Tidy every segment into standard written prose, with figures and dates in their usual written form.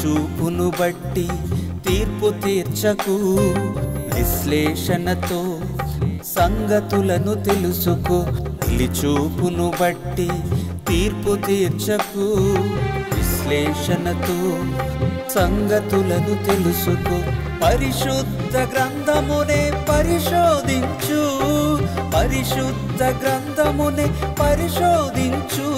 చూపును బట్టి తీర్పు తీర్చకు, విశ్లేషణతో సంగతులను తెలుసుకో. చూపును బట్టి తీర్పు తీర్చకు, విశ్లేషణతో సంగతులను తెలుసుకో. పరిశుద్ధ గ్రంథమునే పరిశోధించు, పరిశుద్ధ గ్రంథమునే పరిశోధించు.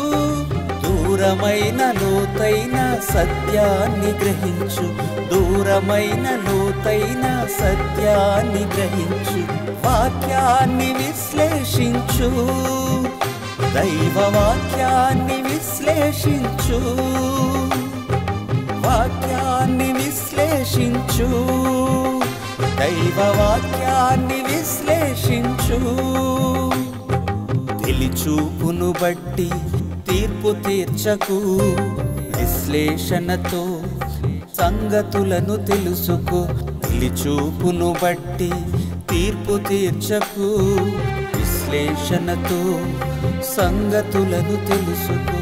దూరమైన లోతైన సత్యాన్ని గ్రహించు, దూరమైన లోతైన సత్యాన్ని గ్రహించు. వాక్యాన్ని విశ్లేషించు, దైవ వాక్యాన్ని విశ్లేషించు, వాక్యాన్ని విశ్లేషించు, దైవ వాక్యాన్ని విశ్లేషించు. చూపును బట్టి తీర్పు తీర్చకు, విశ్లేషణతో సంగతులను తెలుసుకో. చూపును బట్టి తీర్పు తీర్చకు, విశ్లేషణతో సంగతులను తెలుసుకో.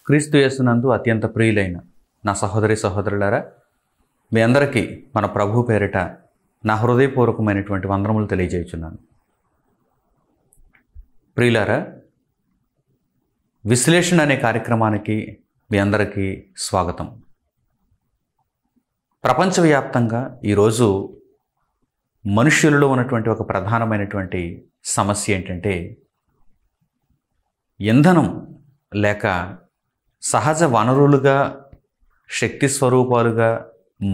క్రీస్తు యేసునందు అత్యంత ప్రియులైన నా సహోదరి సహోదరులారా, మీ అందరికీ మన ప్రభు పేరిట నా హృదయపూర్వకమైనటువంటి వందనములు తెలియజేయుచున్నాను. ప్రియులారా, విశ్లేషణ అనే కార్యక్రమానికి మీ అందరికీ స్వాగతం. ప్రపంచవ్యాప్తంగా ఈరోజు మనుష్యులలో ఉన్నటువంటి ఒక ప్రధానమైనటువంటి సమస్య ఏంటంటే, ఇంధనం లేక సహజ వనరులుగా, శక్తి స్వరూపాలుగా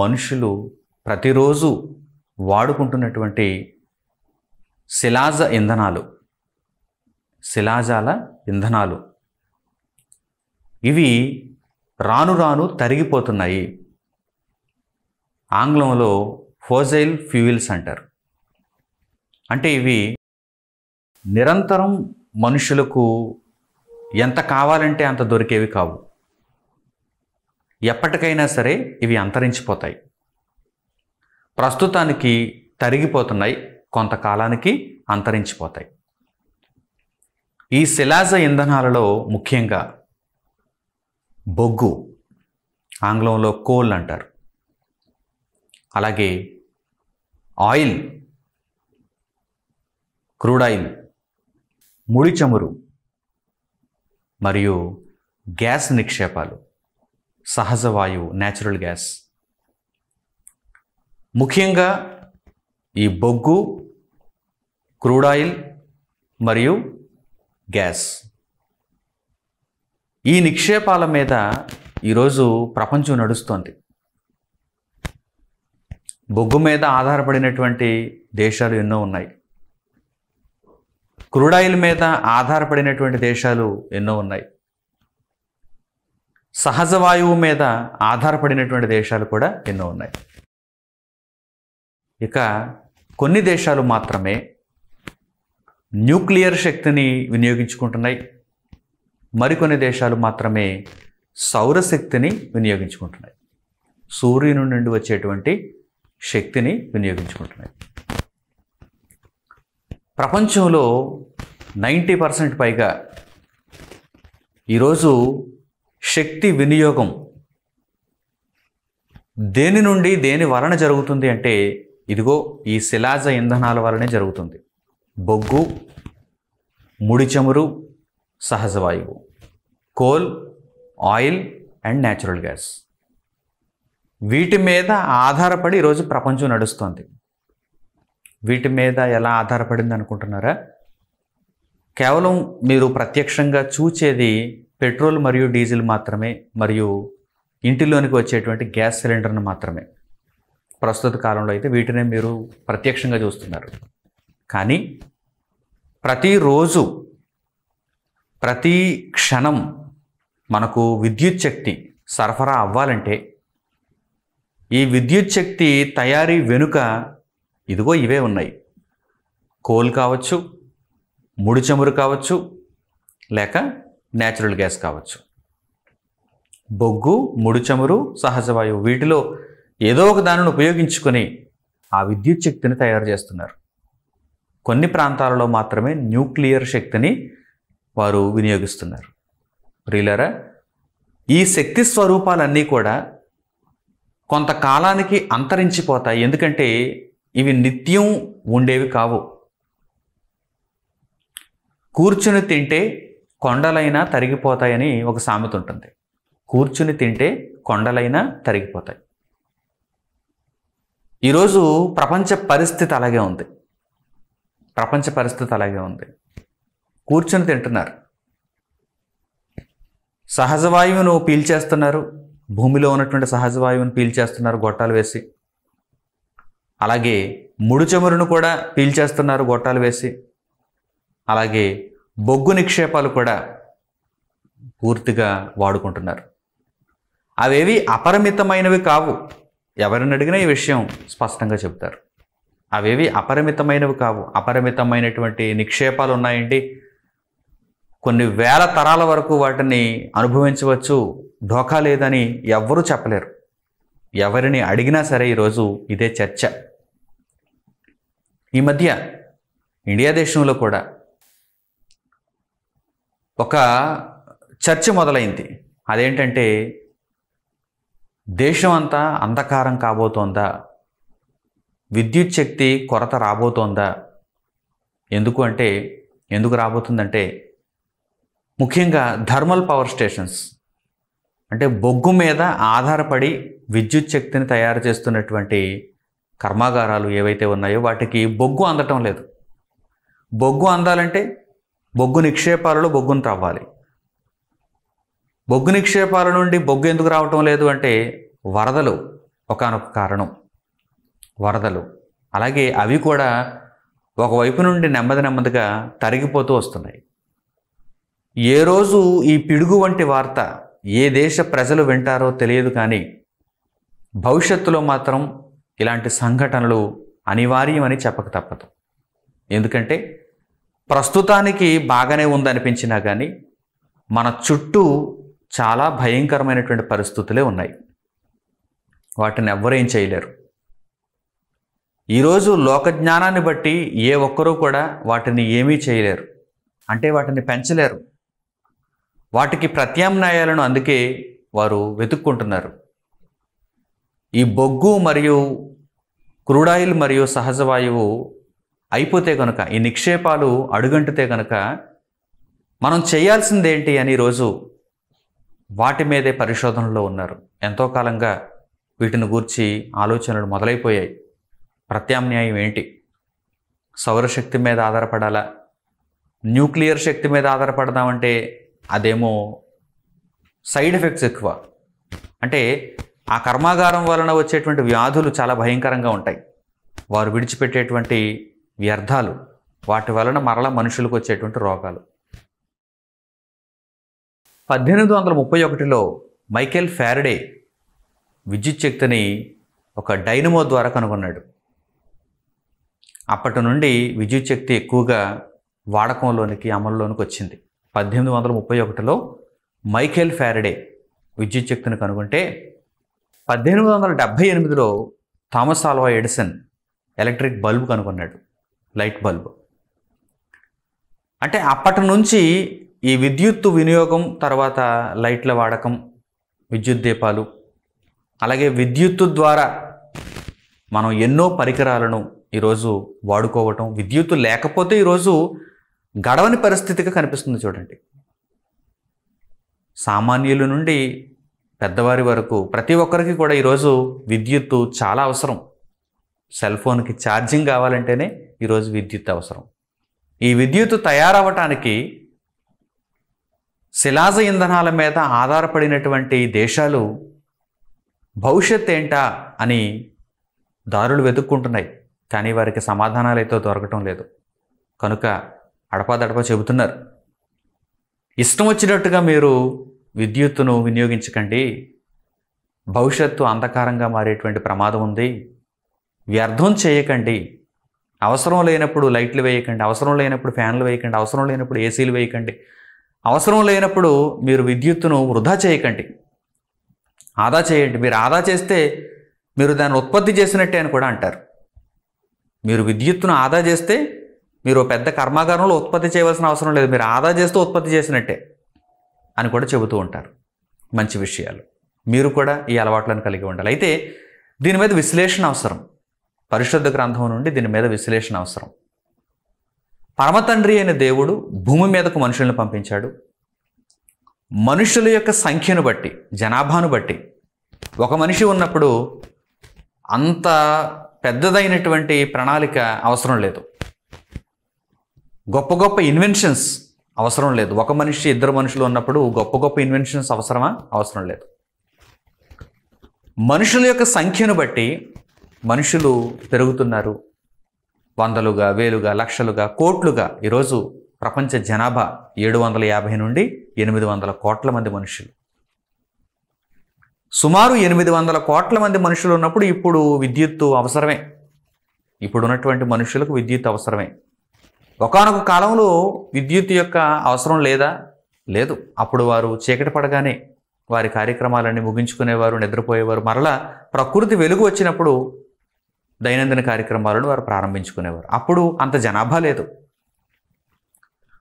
మనుషులు ప్రతిరోజు వాడుకుంటున్నటువంటి శిలాజ ఇంధనాలు, శిలాజాల ఇంధనాలు ఇవి రాను రాను తరిగిపోతున్నాయి. ఆంగ్లంలో ఫోజైల్ ఫ్యూయిల్స్ అంటారు. అంటే ఇవి నిరంతరం మనుషులకు ఎంత కావాలంటే అంత దొరికేవి కావు. ఎప్పటికైనా సరే ఇవి అంతరించిపోతాయి. ప్రస్తుతానికి తరిగిపోతున్నాయి, కొంతకాలానికి అంతరించిపోతాయి. ఈ శిలాజ ఇంధనాలలో ముఖ్యంగా బొగ్గు, ఆంగ్లంలో కోల్ అంటారు, అలాగే ఆయిల్, క్రూడ్ ఆయిల్, ముడి చమురు మరియు గ్యాస్ నిక్షేపాలు, సహజ వాయువు, న్యాచురల్ గ్యాస్. ముఖ్యంగా ఈ బొగ్గు, క్రూడ్ ఆయిల్ మరియు గ్యాస్, ఈ నిక్షేపాల మీద ఈరోజు ప్రపంచం నడుస్తోంది. బొగ్గు మీద ఆధారపడినటువంటి దేశాలు ఎన్నో ఉన్నాయి. క్రూడ్ ఆయిల్ మీద ఆధారపడినటువంటి దేశాలు ఎన్నో ఉన్నాయి. సహజ వాయువు మీద ఆధారపడినటువంటి దేశాలు కూడా ఎన్నో ఉన్నాయి. ఇక కొన్ని దేశాలు మాత్రమే న్యూక్లియర్ శక్తిని వినియోగించుకుంటున్నాయి. మరికొన్ని దేశాలు మాత్రమే సౌరశక్తిని వినియోగించుకుంటున్నాయి. సూర్యుని నుండి వచ్చేటువంటి శక్తిని వినియోగించుకుంటున్నాయి. ప్రపంచంలో 90% పైగా ఈరోజు శక్తి వినియోగం దేని నుండి, దేని వలన జరుగుతుంది అంటే, ఇదిగో ఈ శిలాజ ఇంధనాల వలనే జరుగుతుంది. బొగ్గు, ముడి చమురు, సహజ వాయువు, coal, oil and natural gas, వీటి మీద ఆధారపడి ఈరోజు ప్రపంచం నడుస్తుంది. వీటి మీద ఎలా ఆధారపడింది అనుకుంటున్నారా? కేవలం మీరు ప్రత్యక్షంగా చూచేది పెట్రోల్ మరియు డీజిల్ మాత్రమే, మరియు ఇంటిలోనికి వచ్చేటువంటి గ్యాస్ సిలిండర్ను మాత్రమే. ప్రస్తుత కాలంలో అయితే వీటినే మీరు ప్రత్యక్షంగా చూస్తున్నారు. కానీ ప్రతిరోజు, ప్రతి క్షణం మనకు విద్యుత్ శక్తి సరఫరా అవ్వాలంటే, ఈ విద్యుత్ శక్తి తయారీ వెనుక ఇదిగో ఇవే ఉన్నాయి. కోల్ కావచ్చు, ముడి చమురు కావచ్చు, లేక న్యాచురల్ గ్యాస్ కావచ్చు. బొగ్గు, ముడి చమురు, సహజ వాయువు, వీటిలో ఏదో ఒక దానిని ఉపయోగించుకొని ఆ విద్యుత్ శక్తిని తయారు చేస్తున్నారు. కొన్ని ప్రాంతాలలో మాత్రమే న్యూక్లియర్ శక్తిని వారు వినియోగిస్తున్నారు. ప్రియులారా, ఈ శక్తి స్వరూపాలన్నీ కూడా కొంతకాలానికి అంతరించిపోతాయి. ఎందుకంటే ఇవి నిత్యం ఉండేవి కావు. కూర్చుని తింటే కొండలైనా తరిగిపోతాయని ఒక సామెత ఉంటుంది. కూర్చుని తింటే కొండలైనా తరిగిపోతాయి. ఈరోజు ప్రపంచ పరిస్థితి అలాగే ఉంది. ప్రపంచ పరిస్థితి అలాగే ఉంది. కూర్చుని తింటున్నారు, సహజ వాయువును పీల్చేస్తున్నారు, భూమిలో ఉన్నటువంటి సహజ వాయువును పీల్చేస్తున్నారు గొట్టాలు వేసి. అలాగే ముడు చమురును కూడా పీల్చేస్తున్నారు గొట్టాలు వేసి. అలాగే బొగ్గు నిక్షేపాలు కూడా పూర్తిగా వాడుకుంటున్నారు. అవేవి అపరిమితమైనవి కావు. ఎవరిని అడిగినా ఈ విషయం స్పష్టంగా చెప్తారు. అవేవి అపరిమితమైనవి కావు. అపరిమితమైనటువంటి నిక్షేపాలు ఉన్నాయండి. కొన్ని వేల తరాల వరకు వాటిని అనుభవించవచ్చు, ఢోకా లేదని ఎవ్వరూ చెప్పలేరు. ఎవరిని అడిగినా సరే ఈరోజు ఇదే చర్చ. ఈ మధ్య ఇండియా దేశంలో కూడా ఒక చర్చ మొదలైంది. అదేంటంటే, దేశం అంతా అంధకారం కాబోతోందా, విద్యుత్ శక్తి కొరత రాబోతోందా? ఎందుకు రాబోతుందంటే, ముఖ్యంగా థర్మల్ పవర్ స్టేషన్స్ అంటే బొగ్గు మీద ఆధారపడి విద్యుత్ శక్తిని తయారు చేస్తున్నటువంటి కర్మాగారాలు ఏవైతే ఉన్నాయో వాటికి బొగ్గు అందటం లేదు. బొగ్గు అందాలంటే బొగ్గు నిక్షేపాలలో బొగ్గును తవ్వాలి. బొగ్గు నిక్షేపాల నుండి బొగ్గు ఎందుకు రావటం లేదు అంటే వరదలు ఒకానొక కారణం. వరదలు అలాగే అవి కూడా ఒకవైపు నుండి నెమ్మదిగా తరిగిపోతూ వస్తున్నాయి. ఏ రోజు ఈ పిడుగు వంటి వార్త ఏ దేశ ప్రజలు వింటారో తెలియదు, కానీ భవిష్యత్తులో మాత్రం ఇలాంటి సంఘటనలు అనివార్యమని చెప్పక తప్పదు. ఎందుకంటే ప్రస్తుతానికి బాగానే ఉందనిపించినా కానీ మన చుట్టూ చాలా భయంకరమైనటువంటి పరిస్థితులే ఉన్నాయి. వాటిని ఎవ్వరేం చేయలేరు. ఈరోజు లోకజ్ఞానాన్ని బట్టి ఏ ఒక్కరూ కూడా వాటిని ఏమీ చేయలేరు. అంటే వాటిని పెంచలేరు. వాటికి ప్రత్యామ్నాయాలను అందుకే వారు వెతుక్కుంటున్నారు. ఈ బొగ్గు మరియు క్రూడ్ ఆయిల్ మరియు సహజ వాయువు అయిపోతే కనుక, ఈ నిక్షేపాలు అడుగంటితే కనుక మనం చేయాల్సిందేంటి అని ఈరోజు వాటి మీదే పరిశోధనలో ఉన్నారు. ఎంతో కాలంగా వీటిని గూర్చి ఆలోచనలు మొదలైపోయాయి. ప్రత్యామ్నాయం ఏంటి? సౌరశక్తి మీద ఆధారపడాలా, న్యూక్లియర్ శక్తి మీద ఆధారపడదామంటే అదేమో సైడ్ ఎఫెక్ట్స్ ఎక్కువ. అంటే ఆ కర్మాగారం వలన వచ్చేటువంటి వ్యాధులు చాలా భయంకరంగా ఉంటాయి. వారు విడిచిపెట్టేటువంటి వ్యర్థాలు, వాటి వలన మరలా మనుషులకు వచ్చేటువంటి రోగాలు. 1831లో మైకేల్ ఫారడే విద్యుత్ శక్తిని ఒక డైనమో ద్వారా కనుగొన్నాడు. అప్పటి నుండి విద్యుత్ శక్తి ఎక్కువగా వాడకంలోనికి, అమలులోనికి వచ్చింది. 1831లో మైకేల్ ఫారడే విద్యుత్ శక్తిని కనుగొంటే 1878లో Thomas Alva Edison electric bulb కనుగొన్నాడు, లైట్ బల్బు. అంటే అప్పటి నుంచి ఈ విద్యుత్తు వినియోగం, తర్వాత లైట్ల వాడకం, విద్యుత్ దీపాలు, అలాగే విద్యుత్తు ద్వారా మనం ఎన్నో పరికరాలను ఈరోజు వాడుకోవటం, విద్యుత్తు లేకపోతే ఈరోజు గడవని పరిస్థితిగా కనిపిస్తుంది. చూడండి, సామాన్యుల నుండి పెద్దవారి వరకు ప్రతి ఒక్కరికి కూడా ఈరోజు విద్యుత్తు చాలా అవసరం. సెల్ ఫోన్కి ఛార్జింగ్ కావాలంటేనే ఈరోజు విద్యుత్ అవసరం. ఈ విద్యుత్తు తయారవటానికి శిలాజ ఇంధనాల మీద ఆధారపడినటువంటి దేశాలు భవిష్యత్ ఏంటా అని దారులు వెతుక్కుంటున్నాయి. కానీ వారికి సమాధానాలు అయితే దొరకటం లేదు. కనుక అడపాదడపా చెబుతున్నారు, ఇష్టం వచ్చినట్టుగా మీరు విద్యుత్తును వినియోగించకండి, భవిష్యత్తు అంధకారంగా మారేటువంటి ప్రమాదం ఉంది, వ్యర్థం చేయకండి, అవసరం లేనప్పుడు లైట్లు వేయకండి, అవసరం లేనప్పుడు ఫ్యాన్లు వేయకండి, అవసరం లేనప్పుడు ఏసీలు వేయకండి, అవసరం లేనప్పుడు మీరు విద్యుత్తును వృధా చేయకండి, ఆదా చేయండి. మీరు ఆదా చేస్తే మీరు దాన్ని ఉత్పత్తి చేసినట్టే అని కూడా అంటారు. మీరు విద్యుత్తును ఆదా చేస్తే మీరు పెద్ద కర్మాగారంలో ఉత్పత్తి చేయవలసిన అవసరం లేదు, మీరు ఆదా చేస్తూ ఉత్పత్తి చేసినట్టే అని కూడా చెబుతూ ఉంటారు. మంచి విషయాలు. మీరు కూడా ఈ అలవాట్లను కలిగి ఉండాలి. అయితే దీని మీద విశ్లేషణ అవసరం. పరిశుద్ధ గ్రంథం నుండి దీని మీద విశ్లేషణ అవసరం. పరమతండ్రి అయిన దేవుడు భూమి మీదకు మనుషులను పంపించాడు. మనుషుల యొక్క సంఖ్యను బట్టి, జనాభాను బట్టి, ఒక మనిషి ఉన్నప్పుడు అంత పెద్దదైనటువంటి ప్రణాళిక అవసరం లేదు. గొప్ప గొప్ప ఇన్వెన్షన్స్ అవసరం లేదు. ఒక మనిషి, ఇద్దరు మనుషులు ఉన్నప్పుడు గొప్ప గొప్ప ఇన్వెన్షన్స్ అవసరమా? అవసరం లేదు. మనుషుల యొక్క సంఖ్యను బట్టి మనుషులు పెరుగుతున్నారు. వందలుగా, వేలుగా, లక్షలుగా, కోట్లుగా. ఈరోజు ప్రపంచ జనాభా 750 నుండి 800 కోట్ల మంది మనుషులు. సుమారు 800 కోట్ల మంది మనుషులు ఉన్నప్పుడు ఇప్పుడు విద్యుత్తు అవసరమే. ఇప్పుడు ఉన్నటువంటి మనుషులకు విద్యుత్ అవసరమే. ఒకానొక కాలంలో విద్యుత్ యొక్క అవసరం లేదా? లేదు. అప్పుడు వారు చీకటి పడగానే వారి కార్యక్రమాలన్నీ ముగించుకునేవారు, నిద్రపోయేవారు. మరలా ప్రకృతి వెలుగు వచ్చినప్పుడు దైనందిన కార్యక్రమాలను వారు ప్రారంభించుకునేవారు. అప్పుడు అంత జనాభా లేదు.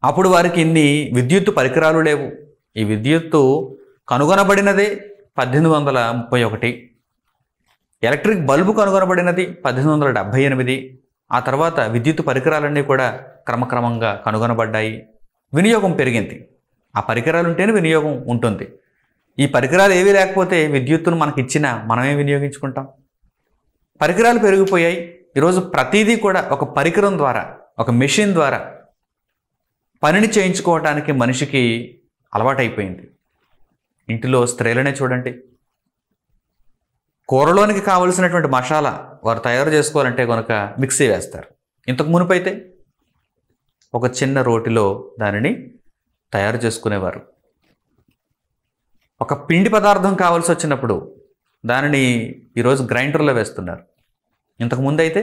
అప్పుడు వారికి ఇన్ని విద్యుత్తు పరికరాలు లేవు. ఈ విద్యుత్తు కనుగొనబడినదే 1831. Electric bulb కనుగొనబడినది 1878. ఆ తర్వాత విద్యుత్ పరికరాలన్నీ కూడా క్రమక్రమంగా కనుగొనబడ్డాయి. వినియోగం పెరిగింది. ఆ పరికరాలు ఉంటేనే వినియోగం ఉంటుంది. ఈ పరికరాలు ఏవీ లేకపోతే విద్యుత్తును మనకి ఇచ్చినా మనమే వినియోగించుకుంటాం. పరికరాలు పెరిగిపోయాయి. ఈరోజు ప్రతిదీ కూడా ఒక పరికరం ద్వారా, ఒక మెషిన్ ద్వారా పనిని చేయించుకోవటానికి మనిషికి అలవాటైపోయింది. ఇంటిలో స్త్రీలనే చూడండి. కూరలోనికి కావలసినటువంటి మసాలా వారు తయారు చేసుకోవాలంటే కనుక మిక్సీ వేస్తారు. ఇంతకు మునుపైతే ఒక చిన్న రోటిలో దానిని తయారు చేసుకునేవారు. ఒక పిండి పదార్థం కావాల్సి వచ్చినప్పుడు దానిని ఈరోజు గ్రైండర్లో వేస్తున్నారు. ఇంతకుముందు అయితే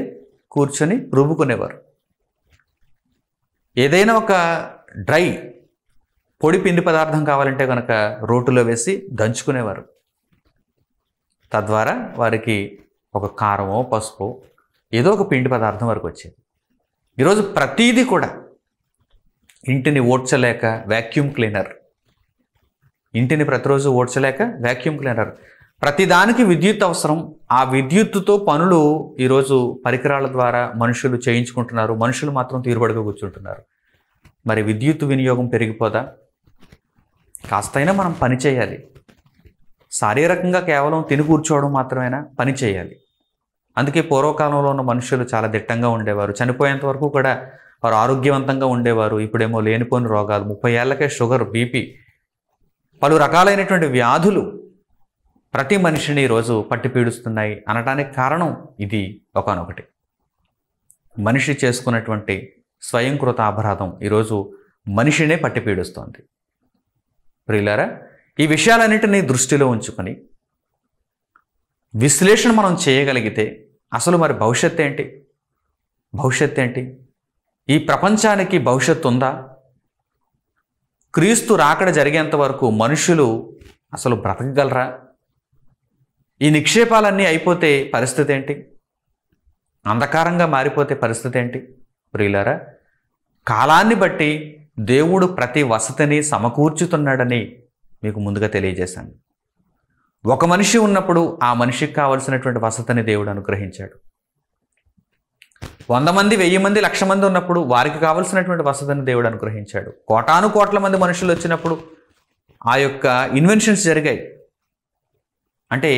కూర్చొని రుబ్బుకునేవారు. ఏదైనా ఒక డ్రై పొడి పిండి పదార్థం కావాలంటే కనుక రోటిలో వేసి దంచుకునేవారు. తద్వారా వారికి ఒక కారమో, పసుపు, ఏదో ఒక పిండి పదార్థం వరకు వచ్చేది. ఈరోజు ప్రతీది కూడా ఇంటిని ఓడ్చలేక వ్యాక్యూమ్ క్లీనర్, ఇంటిని ప్రతిరోజు ఓడ్చలేక వ్యాక్యూమ్ క్లీనర్. ప్రతిదానికి విద్యుత్ అవసరం. ఆ విద్యుత్తుతో పనులు ఈరోజు పరికరాల ద్వారా మనుషులు చేయించుకుంటున్నారు. మనుషులు మాత్రం తీరుబడిగా కూర్చుంటున్నారు. మరి విద్యుత్ వినియోగం పెరిగిపోదా? కాస్తైనా మనం పని చేయాలి. శారీరకంగా కేవలం తిని కూర్చోవడం మాత్రమేనా? పని చేయాలి. అందుకే పూర్వకాలంలో ఉన్న మనుషులు చాలా దిట్టంగా ఉండేవారు. చనిపోయేంత వరకు కూడా వారు ఆరోగ్యవంతంగా ఉండేవారు. ఇప్పుడేమో లేనిపోని రోగాలు, 30 ఏళ్లకే షుగర్, బీపీ, పలు రకాలైనటువంటి వ్యాధులు ప్రతి మనిషిని ఈరోజు పట్టి పీడిస్తున్నాయి అనటానికి కారణం ఇది ఒకానొకటి. మనిషి చేసుకున్నటువంటి స్వయంకృత అపరాధం ఈరోజు మనిషినే పట్టి పీడిస్తోంది. ప్రియులారా, ఈ విషయాలన్నింటినీ దృష్టిలో ఉంచుకొని విశ్లేషణ మనం చేయగలిగితే అసలు మరి భవిష్యత్తు ఏంటి? భవిష్యత్తు ఏంటి? ఈ ప్రపంచానికి భవిష్యత్తు ఉందా? క్రీస్తు రాకడ జరిగేంత వరకు మనుషులు అసలు బ్రతకగలరా? ఈ నిక్షేపాలన్నీ అయిపోతే పరిస్థితి ఏంటి? అంధకారంగా మారిపోతే పరిస్థితి ఏంటి? ప్రియులారా, కాలాన్ని బట్టి దేవుడు ప్రతి వసతిని సమకూర్చుతున్నాడని మీకు ముందుగా తెలియజేశాను. ఒక మనిషి ఉన్నప్పుడు ఆ మనిషికి కావలసినటువంటి వసతిని దేవుడు అనుగ్రహించాడు. 100 మంది, 1000 మంది, 1,00,000 మంది ఉన్నప్పుడు వారికి కావలసినటువంటి వసతిని దేవుడు అనుగ్రహించాడు. కోటాను కోట్ల మంది మనుషులు వచ్చినప్పుడు ఆ యొక్క ఇన్వెన్షన్స్ జరిగాయి. అంటే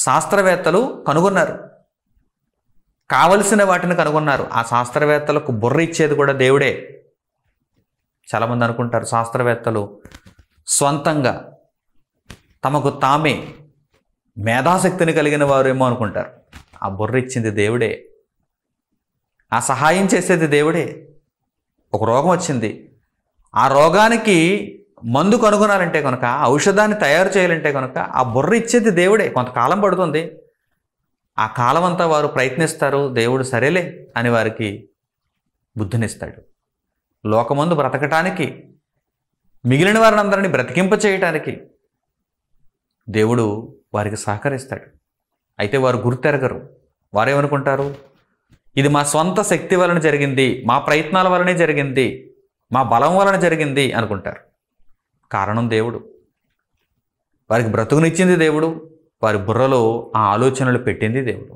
శాస్త్రవేత్తలు కనుగొన్నారు, కావలసిన వాటిని కనుగొన్నారు. ఆ శాస్త్రవేత్తలకు బుర్ర ఇచ్చేది కూడా దేవుడే. చాలామంది అనుకుంటారు శాస్త్రవేత్తలు స్వంతంగా తమకు తామే మేధాశక్తిని కలిగిన వారేమో అనుకుంటారు. ఆ బుర్ర ఇచ్చింది దేవుడే, ఆ సహాయం చేసేది దేవుడే. ఒక రోగం వచ్చింది, ఆ రోగానికి మందు కనుగొనాలంటే కనుక, ఔషధాన్ని తయారు చేయాలంటే కనుక ఆ బుర్ర ఇచ్చేది దేవుడే. కొంతకాలం పడుతుంది. ఆ కాలం అంతా వారు ప్రయత్నిస్తారు. దేవుడు సరేలే అని వారికి బుద్ధినిస్తాడు. లోకమందు బ్రతకటానికి, మిగిలిన వారిని అందరినీ బ్రతికింప చేయటానికి దేవుడు వారికి సహకరిస్తాడు. అయితే వారు గుర్తెరగరు. వారేమనుకుంటారు, ఇది మా సొంత శక్తి వలన జరిగింది, మా ప్రయత్నాల వలనే జరిగింది, మా బలం వలన జరిగింది అనుకుంటారు. కారణం దేవుడు. వారికి బ్రతుకునిచ్చింది దేవుడు, వారి బుర్రలో ఆ ఆలోచనలు పెట్టింది దేవుడు.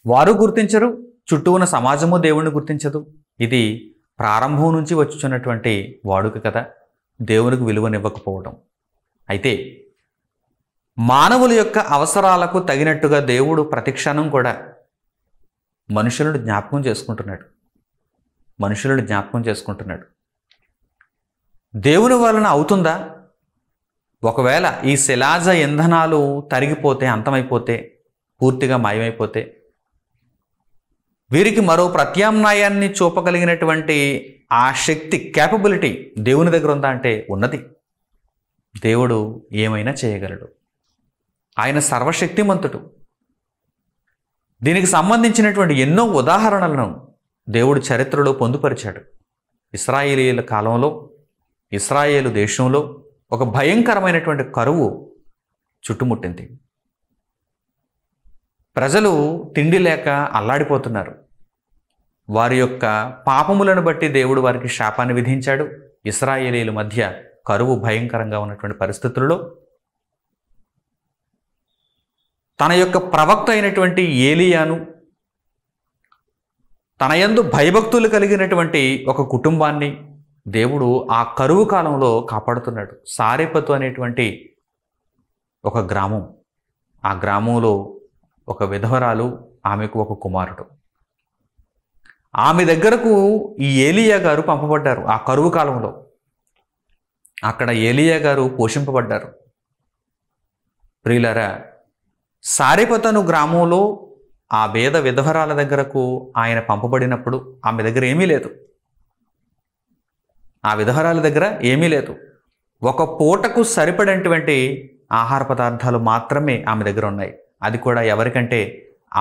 వారు గుర్తించరు, చుట్టూ ఉన్న సమాజము దేవుణ్ణి గుర్తించదు. ఇది ప్రారంభం నుంచి వచ్చుచున్నటువంటి వాడుక కదా, దేవునికి విలువనివ్వకపోవడం. అయితే మానవుల యొక్క అవసరాలకు తగినట్టుగా దేవుడు ప్రతిక్షణం కూడా మనుషులను జ్ఞాపకం చేసుకుంటున్నాడు. దేవుని వలన అవుతుందా? ఒకవేళ ఈ శిలాజ ఇంధనాలు తరిగిపోతే, అంతమైపోతే, పూర్తిగా మాయమైపోతే, వీరికి మరో ప్రత్యామ్నాయాన్ని చూపగలిగినటువంటి ఆ శక్తి, క్యాపబిలిటీ దేవుని దగ్గర ఉందా అంటే ఉన్నది. దేవుడు ఏమైనా చేయగలడు. ఆయన సర్వశక్తిమంతుడు. దీనికి సంబంధించినటువంటి ఎన్నో ఉదాహరణలను దేవుడు చరిత్రలో పొందుపరిచాడు. ఇశ్రాయేలీయుల కాలంలో, ఇశ్రాయేలు దేశంలో ఒక భయంకరమైనటువంటి కరువు చుట్టుముట్టింది. ప్రజలు తిండి లేక అల్లాడిపోతున్నారు. వారి యొక్క పాపములను బట్టి దేవుడు వారికి శాపాన్ని విధించాడు. ఇశ్రాయేలీయుల మధ్య కరువు భయంకరంగా ఉన్నటువంటి పరిస్థితుల్లో తన యొక్క ప్రవక్త అయినటువంటి ఏలియాను, తన యందు భయభక్తులు కలిగినటువంటి ఒక కుటుంబాన్ని దేవుడు ఆ కరువు కాలంలో కాపాడుతున్నాడు. సారెపతు అనేటువంటి ఒక గ్రామం, ఆ గ్రామంలో ఒక విధవరాలు, ఆమెకు ఒక కుమారుడు. ఆమె దగ్గరకు ఈ ఏలియా గారు పంపబడ్డారు. ఆ కరువు కాలంలో అక్కడ ఏలియా గారు పోషింపబడ్డారు. ప్రియులారా, సారెపతను గ్రామంలో ఆ పేద విధవరాల దగ్గరకు ఆయన పంపబడినప్పుడు ఆమె దగ్గర ఏమీ లేదు. ఆ విధవరాల దగ్గర ఏమీ లేదు. ఒక పూటకు సరిపడేటువంటి ఆహార పదార్థాలు మాత్రమే ఆమె దగ్గర ఉన్నాయి. అది కూడా ఎవరికంటే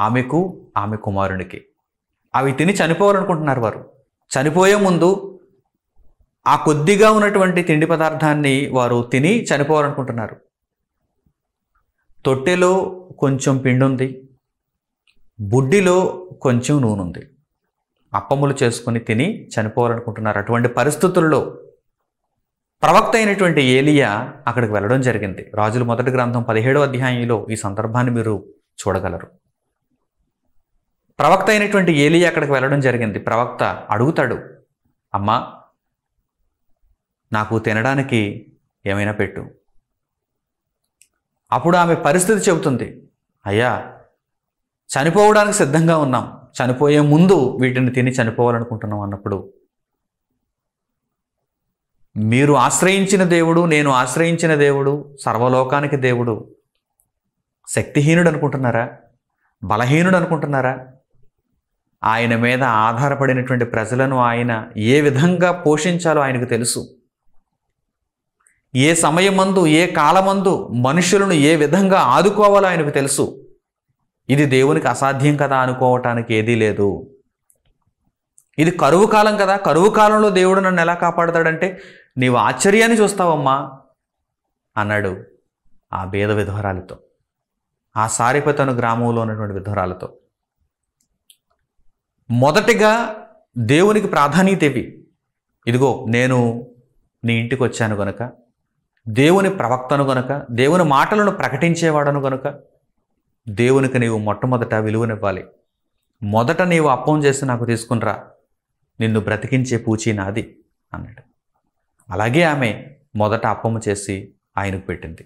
ఆమెకు, ఆమె కుమారునికి. అవి తిని చనిపోవాలనుకుంటున్నారు వారు. చనిపోయే ముందు ఆ కొద్దిగా ఉన్నటువంటి తిండి పదార్థాన్ని వారు తిని చనిపోవాలనుకుంటున్నారు. తొట్టెలో కొంచెం పిండి ఉంది, బుడ్డిలో కొంచెం నూనె ఉంది. అప్పములు చేసుకుని తిని చనిపోవాలనుకుంటున్నారు. అటువంటి పరిస్థితుల్లో ప్రవక్త అయినటువంటి ఏలియా అక్కడికి వెళ్ళడం జరిగింది. రాజుల మొదటి గ్రంథం 17వ అధ్యాయంలో ఈ సందర్భాన్ని మీరు చూడగలరు. ప్రవక్త అయినటువంటి ఏలియా అక్కడికి వెళ్ళడం జరిగింది. ప్రవక్త అడుగుతాడు, అమ్మా నాకు తినడానికి ఏమైనా పెట్టు. అప్పుడు ఆమె పరిస్థితి చెబుతుంది, అయ్యా చనిపోవడానికి సిద్ధంగా ఉన్నాం, చనిపోయే ముందు వీటిని తిని చనిపోవాలనుకుంటున్నాం అన్నప్పుడు, మీరు ఆశ్రయించిన దేవుడు, నేను ఆశ్రయించిన దేవుడు, సర్వలోకానికి దేవుడు శక్తిహీనుడు అనుకుంటున్నారా? బలహీనుడు అనుకుంటున్నారా? ఆయన మీద ఆధారపడినటువంటి ప్రజలను ఆయన ఏ విధంగా పోషించాలో ఆయనకు తెలుసు. ఏ సమయమందు, ఏ కాలమందు మనుషులను ఏ విధంగా ఆదుకోవాలో ఆయనకు తెలుసు. ఇది దేవునికి అసాధ్యం కదా అనుకోవటానికి ఏదీ లేదు. ఇది కరువు కాలం కదా, కరువు కాలంలో దేవుడు నన్ను ఎలా కాపాడతాడంటే నీవు ఆశ్చర్యాన్ని చూస్తావమ్మా అన్నాడు ఆ పేద విధవరాలతో, ఆ సారెపతను గ్రామంలో ఉన్నటువంటి విధవరాలతో. మొదటిగా దేవునికి ప్రాధాన్యత ఇవి. ఇదిగో నేను నీ ఇంటికి వచ్చాను గనుక, దేవుని ప్రవక్తను గనుక, దేవుని మాటలను ప్రకటించేవాడను గనుక దేవునికి నీవు మొట్టమొదట విలువనివ్వాలి. మొదట నీవు అప్పం చేసి నాకు తీసుకునిరా, నిన్ను బ్రతికించే పూచి నాది అన్నాడు. అలాగే ఆమె మొదట అప్పము చేసి ఆయనకు పెట్టింది.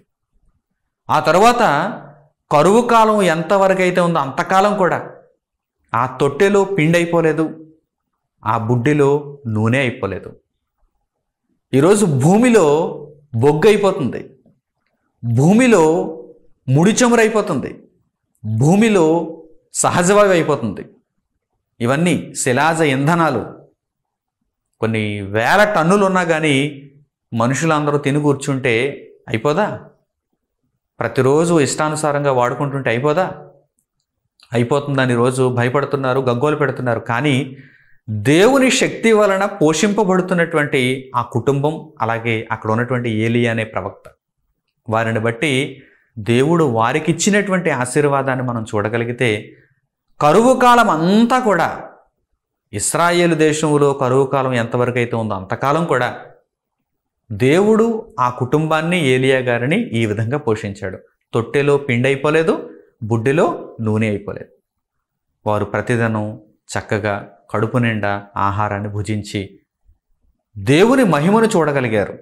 ఆ తరువాత కరువు కాలం ఎంతవరకు అయితే ఉందో అంతకాలం కూడా ఆ తొట్టెలో పిండి అయిపోలేదు, ఆ బుడ్డిలో నూనె అయిపోలేదు. ఈరోజు భూమిలో బొగ్గు అయిపోతుంది, భూమిలో ముడి చమురైపోతుంది, భూమిలో సహజవాయువు అయిపోతుంది. ఇవన్నీ శిలాజ ఇంధనాలు. కొన్ని వేల టన్నులు ఉన్నా కానీ మనుషులందరూ తిని కూర్చుంటే అయిపోదా? ప్రతిరోజు ఇష్టానుసారంగా వాడుకుంటుంటే అయిపోదా? అయిపోతుందని రోజు భయపడుతున్నారు, గగ్గోలు పెడుతున్నారు. కానీ దేవుని శక్తి వలన పోషింపబడుతున్నటువంటి ఆ కుటుంబం, అలాగే అక్కడ ఉన్నటువంటి ఏలియా అనే ప్రవక్త, వారిని బట్టి దేవుడు వారికి ఇచ్చినటువంటి ఆశీర్వాదాన్ని మనం చూడగలిగితే, కరువు కాలం అంతా కూడా, ఇశ్రాయేలు దేశంలో కరువు కాలం ఎంతవరకు అయితే ఉందో అంతకాలం కూడా దేవుడు ఆ కుటుంబాన్ని, ఏలియా గారిని ఈ విధంగా పోషించాడు. తొట్టెలో పిండి అయిపోలేదు, బుడ్డిలో నూనె అయిపోలేదు. వారు ప్రతిదినం చక్కగా కడుపు నిండా ఆహారాన్ని భుజించి దేవుని మహిమను చూడగలిగారు.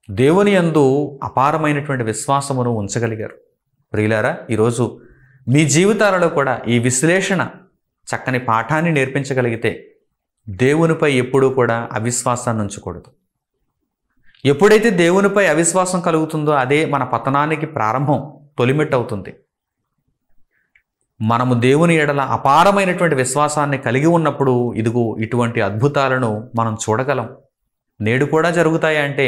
దేవుని యందు అపారమైనటువంటి విశ్వాసమును ఉంచగలిగారు. ప్రియులారా, ఈరోజు మీ జీవితాలలో కూడా ఈ విశ్లేషణ చక్కని పాఠాన్ని నేర్పించగలిగితే దేవునిపై ఎప్పుడూ కూడా అవిశ్వాసాన్ని ఉంచకూడదు. ఎప్పుడైతే దేవునిపై అవిశ్వాసం కలుగుతుందో అదే మన పతనానికి ప్రారంభం, తొలిమెట్టు అవుతుంది. మనము దేవుని ఎడల అపారమైనటువంటి విశ్వాసాన్ని కలిగి ఉన్నప్పుడు ఇదిగో ఇటువంటి అద్భుతాలను మనం చూడగలం. నేడు కూడా జరుగుతాయి అంటే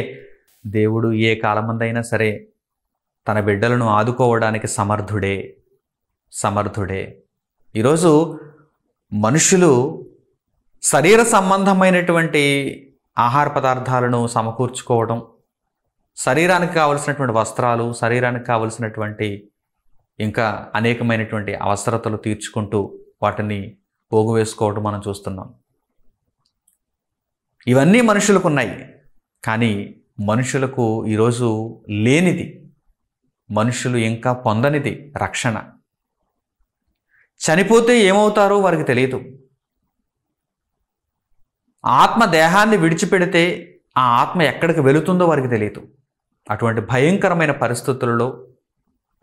దేవుడు ఏ కాలమందైనా సరే తన బిడ్డలను ఆదుకోవడానికి సమర్థుడే. ఈరోజు మనుషులు శరీర సంబంధమైనటువంటి ఆహార పదార్థాలను సమకూర్చుకోవడం, శరీరానికి కావలసినటువంటి వస్త్రాలు, శరీరానికి కావలసినటువంటి ఇంకా అనేకమైనటువంటి అవసరతలు తీర్చుకుంటూ వాటిని పోగు వేసుకోవడం మనం చూస్తున్నాం. ఇవన్నీ మనుషులకు ఉన్నాయి. కానీ మనుషులకు ఈరోజు లేనిది, మనుషులు ఇంకా పొందనిది రక్షణ. చనిపోతే ఏమవుతారో వారికి తెలియదు. ఆత్మ దేహాన్ని విడిచిపెడితే ఆ ఆత్మ ఎక్కడికి వెళుతుందో వారికి తెలియదు. అటువంటి భయంకరమైన పరిస్థితులలో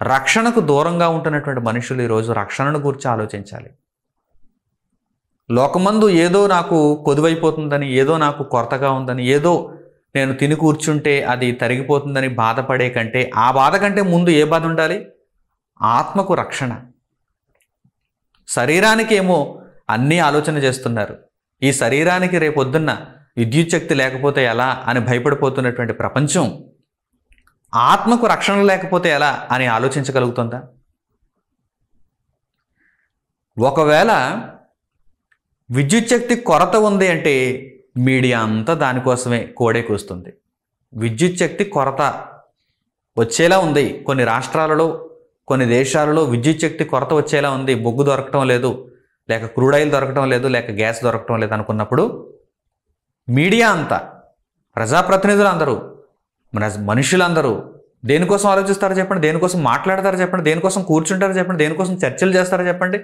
రక్షణకు దూరంగా ఉంటున్నటువంటి మనుషులు ఈరోజు రక్షణను గురించి ఆలోచించాలి. లోకమందు ఏదో నాకు కొదువైపోతుందని, ఏదో నాకు కొరతగా ఉందని, ఏదో నేను తిని కూర్చుంటే అది తరిగిపోతుందని బాధపడే కంటే, ఆ బాధ కంటే ముందు ఏ బాధ ఉండాలి? ఆత్మకు రక్షణ. శరీరానికి ఏమో అన్నీ ఆలోచన చేస్తున్నారు. ఈ శరీరానికి రేపొద్దున్న విద్యుత్ శక్తి లేకపోతే ఎలా అని భయపడిపోతున్నటువంటి ప్రపంచం ఆత్మకు రక్షణ లేకపోతే ఎలా అని ఆలోచించగలుగుతుందా? ఒకవేళ విద్యుత్ శక్తి కొరత ఉంది అంటే మీడియా అంతా దానికోసమే కోడే కూస్తుంది. విద్యుత్ శక్తి కొరత వచ్చేలా ఉంది. కొన్ని రాష్ట్రాలలో, కొన్ని దేశాలలో విద్యుత్ శక్తి కొరత వచ్చేలా ఉంది. బొగ్గు దొరకటం లేదు, లేక క్రూడ్ ఆయిల్ దొరకటం లేదు, లేక గ్యాస్ దొరకటం లేదు అనుకున్నప్పుడు మీడియా అంతా, ప్రజాప్రతినిధులు అందరూ, మనుషులందరూ దేనికోసం ఆలోచిస్తారో చెప్పండి? దేనికోసం మాట్లాడతారో చెప్పండి? దేనికోసం కూర్చుంటారో చెప్పండి? దేనికోసం చర్చలు చేస్తారో చెప్పండి?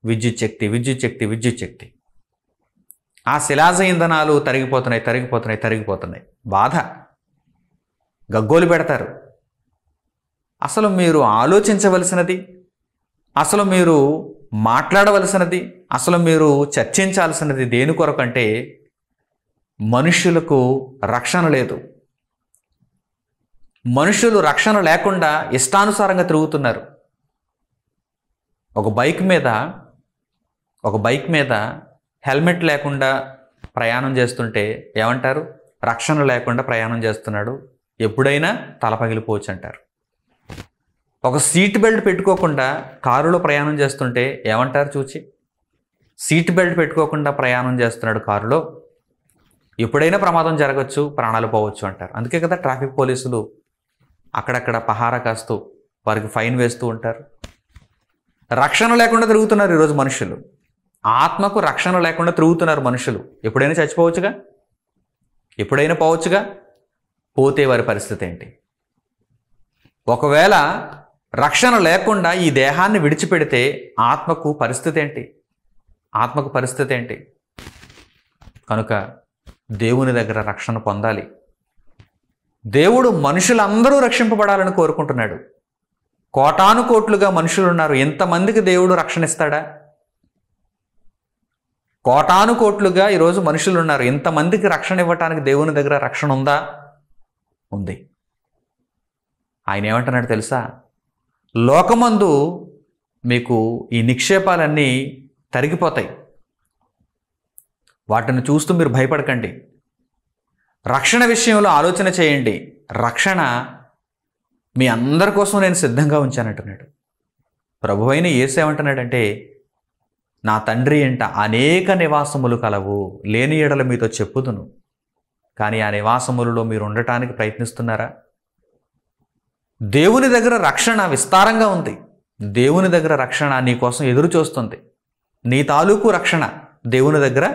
విద్యుత్ శక్తి. ఆ శిలాజ ఇంధనాలు తరిగిపోతున్నాయి. బాధ, గగ్గోలు పెడతారు. అసలు మీరు ఆలోచించవలసినది, అసలు మీరు మాట్లాడవలసినది, అసలు మీరు చర్చించాల్సినది దేని కొరకు అంటే మనుషులకు రక్షణ లేదు. మనుషులు రక్షణ లేకుండా ఇష్టానుసారంగా తిరుగుతున్నారు. ఒక బైక్ మీద హెల్మెట్ లేకుండా ప్రయాణం చేస్తుంటే ఏమంటారు? రక్షణ లేకుండా ప్రయాణం చేస్తున్నాడు, ఎప్పుడైనా తల పగిలిపోవచ్చు అంటారు. ఒక సీట్ బెల్ట్ పెట్టుకోకుండా కారులో ప్రయాణం చేస్తుంటే ఏమంటారు? చూచి, సీట్ బెల్ట్ పెట్టుకోకుండా ప్రయాణం చేస్తున్నాడు కారులో, ఎప్పుడైనా ప్రమాదం జరగచ్చు, ప్రాణాలు పోవచ్చు అంటారు. అందుకే కదా ట్రాఫిక్ పోలీసులు అక్కడక్కడ పహారా కాస్తూ వారికి ఫైన్ వేస్తూ ఉంటారు. రక్షణ లేకుండా తిరుగుతున్నారు ఈరోజు మనుషులు. ఆత్మకు రక్షణ లేకుండా తిరుగుతున్నారు మనుషులు. ఎప్పుడైనా చచ్చిపోవచ్చుగా, ఎప్పుడైనా పోవచ్చుగా. పోతే వారి పరిస్థితి ఏంటి? ఒకవేళ రక్షణ లేకుండా ఈ దేహాన్ని విడిచిపెడితే ఆత్మకు పరిస్థితి ఏంటి? కనుక దేవుని దగ్గర రక్షణ పొందాలి. దేవుడు మనుషులందరూ రక్షింపబడాలని కోరుకుంటున్నాడు. కోటాను కోట్లుగా మనుషులు ఉన్నారు. ఎంతమందికి దేవుడు రక్షణ ఇస్తాడా? కోటాను కోట్లుగా ఈరోజు మనుషులు ఉన్నారు. ఎంతమందికి రక్షణ ఇవ్వటానికి దేవుని దగ్గర రక్షణ ఉందా? ఉంది. ఆయన ఏమంటున్నాడు తెలుసా? లోకమందు మీకు ఈ నిక్షేపాలన్నీ తరిగిపోతాయి, వాటిని చూస్తూ మీరు భయపడకండి. రక్షణ విషయంలో ఆలోచన చేయండి. రక్షణ మీ అందరి కోసం నేను సిద్ధంగా ఉంచానంటున్నాడు. ప్రభువైన యేసు ఏమంటున్నాడంటే, నా తండ్రి ఇంట అనేక నివాసములు కలవు, లేని ఎడల మీతో చెప్పుదును. కానీ ఆ నివాసములలో మీరు ఉండటానికి ప్రయత్నిస్తున్నారా? దేవుని దగ్గర రక్షణ విస్తారంగా ఉంది. దేవుని దగ్గర రక్షణ నీ కోసం ఎదురు చూస్తుంది. నీ తాలూకు రక్షణ దేవుని దగ్గర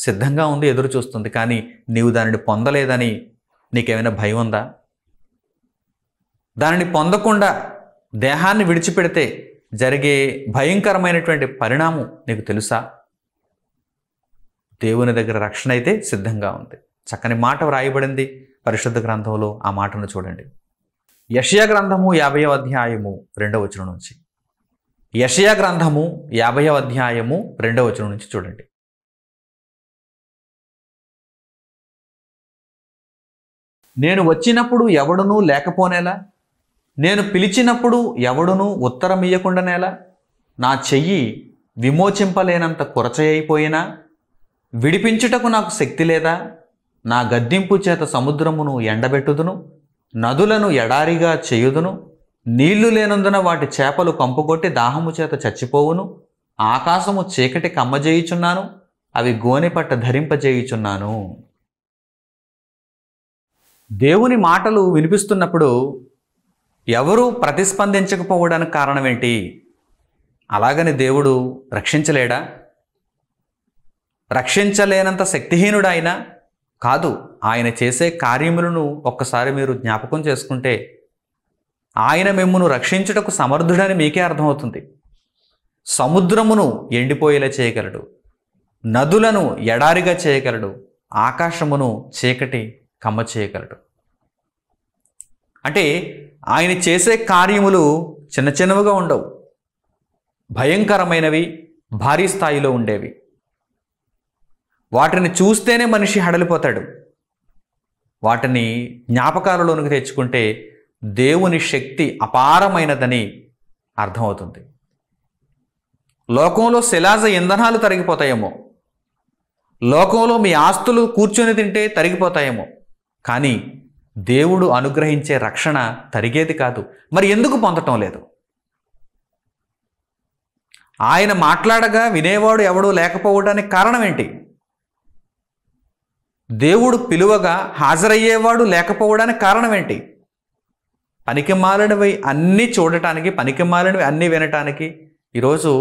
సిద్ధంగా ఉంది, ఎదురు చూస్తుంది. కానీ నీవు దానిని పొందలేదని నీకేమైనా భయం ఉందా? దానిని పొందకుండా దేహాన్ని విడిచిపెడితే జరిగే భయంకరమైనటువంటి పరిణామం నీకు తెలుసా? దేవుని దగ్గర రక్షణ అయితే సిద్ధంగా ఉంది. చక్కని మాట వ్రాయబడింది పరిశుద్ధ గ్రంథంలో. ఆ మాటను చూడండి. యెషయా గ్రంథము 50వ అధ్యాయము 2వ వచనం నుంచి. యెషయా గ్రంథము 50వ అధ్యాయము 2వ వచనం నుంచి చూడండి. నేను వచ్చినప్పుడు ఎవడునూ లేకపోనేలా, నేను పిలిచినప్పుడు ఎవడునూ ఉత్తరం ఇయ్యకుండానేలా, నా చెయ్యి విమోచింపలేనంత కొరచయైపోయినా విడిపించుటకు నాకు శక్తి లేదా? నా గద్దింపు చేత సముద్రమును ఎండబెట్టుదును, నదులను ఎడారిగా చేయుదును, నీళ్లు లేనందున వాటి చేపలు కంపుకొట్టి దాహము చేత చచ్చిపోవును, ఆకాశము చీకటి కమ్మజేయుచున్నాను, అవి గోనెపట్ట ధరింపజేయుచున్నాను. దేవుని మాటలు వినిపిస్తున్నప్పుడు ఎవరూ ప్రతిస్పందించకపోవడానికి కారణం ఏంటి? అలాగని దేవుడు రక్షించలేడా? రక్షించలేనంత శక్తిహీనుడు ఆయన కాదు. ఆయన చేసే కార్యములను ఒక్కసారి మీరు జ్ఞాపకం చేసుకుంటే ఆయన మిమ్మును రక్షించుటకు సమర్థుడని మీకే అర్థమవుతుంది. సముద్రమును ఎండిపోయేలా చేయగలడు, నదులను ఎడారిగా చేయగలడు, ఆకాశమును చీకటి కమ్మ చేయగలడు. అంటే ఆయన చేసే కార్యములు చిన్న చిన్నవిగా ఉండవు, భయంకరమైనవి, భారీ స్థాయిలో ఉండేవి. వాటిని చూస్తేనే మనిషి హడలిపోతాడు. వాటిని జ్ఞాపకాలలోనికి తెచ్చుకుంటే దేవుని శక్తి అపారమైనదని అర్థమవుతుంది. లోకంలో శిలాజ ఇంధనాలు తరిగిపోతాయేమో, లోకంలో మీ ఆస్తులు కూర్చొని తింటే తరిగిపోతాయేమో, కానీ దేవుడు అనుగ్రహించే రక్షణ తరిగేది కాదు. మరి ఎందుకు పొందటం లేదు? ఆయన మాట్లాడగా వినేవాడు ఎవడూ లేకపోవడానికి కారణం ఏంటి? దేవుడు పిలువగా హాజరయ్యేవాడు లేకపోవడానికి కారణం ఏంటి? పనికిమాలినవి అన్నీ చూడటానికి, పనికిమాలినవి అన్నీ వినటానికి ఈరోజు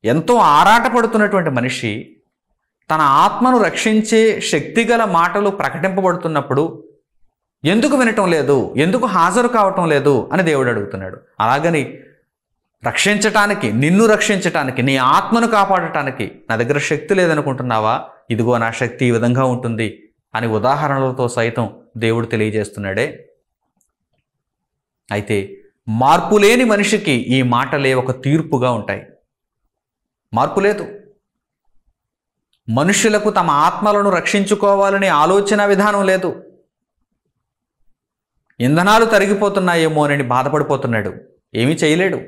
ఎంతో ఆరాటపడుతున్నటువంటి మనిషి తన ఆత్మను రక్షించే శక్తిగల మాటలు ప్రకటింపబడుతున్నప్పుడు ఎందుకు వినటం లేదు, ఎందుకు హాజరు కావటం లేదు అని దేవుడు అడుగుతున్నాడు. అలాగని రక్షించటానికి, నిన్ను రక్షించటానికి, నీ ఆత్మను కాపాడటానికి నా దగ్గర శక్తి లేదనుకుంటున్నావా? ఇదిగో నా శక్తి ఈ విధంగా ఉంటుంది అని ఉదాహరణలతో సైతం దేవుడు తెలియజేస్తున్నాడే. అయితే మార్పు లేని మనిషికి ఈ మాటలే ఒక తీర్పుగా ఉంటాయి. మార్పు లేదు. మనుషులకు తమ ఆత్మలను రక్షించుకోవాలనే ఆలోచన విధానం లేదు. ఇంధనాలు తరిగిపోతున్నాయేమోనని బాధపడిపోతున్నాడు, ఏమీ చేయలేడు.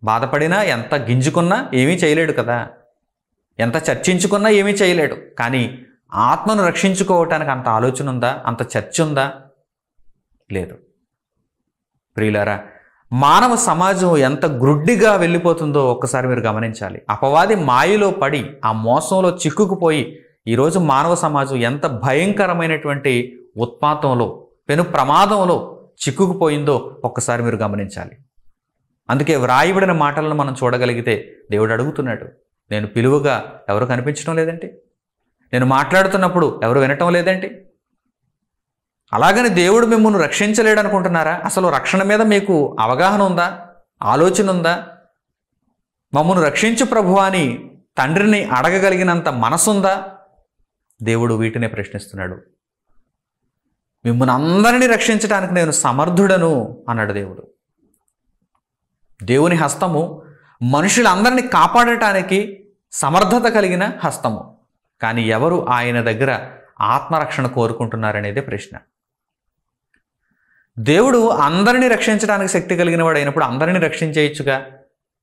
బాధపడినా, ఎంత గింజుకున్నా ఏమీ చేయలేడు కదా, ఎంత చర్చించుకున్నా ఏమీ చేయలేడు. కానీ ఆత్మను రక్షించుకోవటానికి అంత ఆలోచన ఉందా, అంత చర్చ ఉందా? లేదు. ప్రియులారా, మానవ సమాజం ఎంత గ్రుడ్డిగా వెళ్ళిపోతుందో ఒక్కసారి మీరు గమనించాలి. అపవాది మాయలో పడి ఆ మోసంలో చిక్కుకుపోయి ఈరోజు మానవ సమాజం ఎంత భయంకరమైనటువంటి ఉత్పాతంలో, పెను ప్రమాదంలో చిక్కుకుపోయిందో ఒక్కసారి మీరు గమనించాలి. అందుకే వ్రాయబడిన మాటలను మనం చూడగలిగితే దేవుడు అడుగుతున్నాడు, నేను పిలువగా ఎవరు కనిపించడం లేదంటే, నేను మాట్లాడుతున్నప్పుడు ఎవరు వినటం లేదంటే. అలాగని దేవుడు మిమ్మల్ని రక్షించలేడు అనుకుంటున్నారా? అసలు రక్షణ మీద మీకు అవగాహన ఉందా, ఆలోచన ఉందా? మమ్మల్ని రక్షించు ప్రభువా అని తండ్రిని అడగగలిగినంత మనసుందా? దేవుడు వీటినే ప్రశ్నిస్తున్నాడు. మిమ్మల్ని అందరినీ రక్షించడానికి నేను సమర్థుడను అన్నాడు దేవుడు. దేవుని హస్తము మనుషులందరినీ కాపాడటానికి సమర్థత కలిగిన హస్తము. కానీ ఎవరు ఆయన దగ్గర ఆత్మరక్షణ కోరుకుంటున్నారనేదే ప్రశ్న. దేవుడు అందరినీ రక్షించడానికి శక్తి కలిగిన వాడు అయినప్పుడు అందరినీ రక్షించేయచ్చుగా,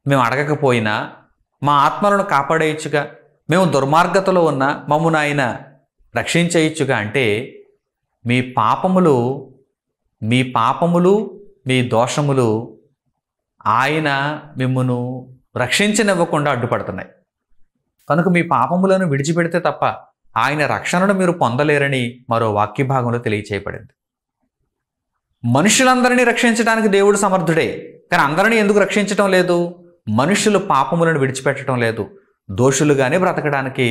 మేము అడగకపోయినా మా ఆత్మలను కాపాడేయచ్చుగా, మేము దుర్మార్గతలో ఉన్న మమ్మల్ని ఆయన రక్షించేయచ్చుగా. అంటే మీ పాపములు మీ దోషములు ఆయన మిమ్మును రక్షించనివ్వకుండా అడ్డుపడుతున్నాయి. కనుక మీ పాపములను విడిచిపెడితే తప్ప ఆయన రక్షణను మీరు పొందలేరని మరో వాక్య భాగంలో తెలియచేయబడింది. మనుషులందరినీ రక్షించడానికి దేవుడు సమర్థుడే, కానీ అందరినీ ఎందుకు రక్షించటం లేదు? మనుషులు పాపములను విడిచిపెట్టడం లేదు. దోషులుగానే బ్రతకడానికి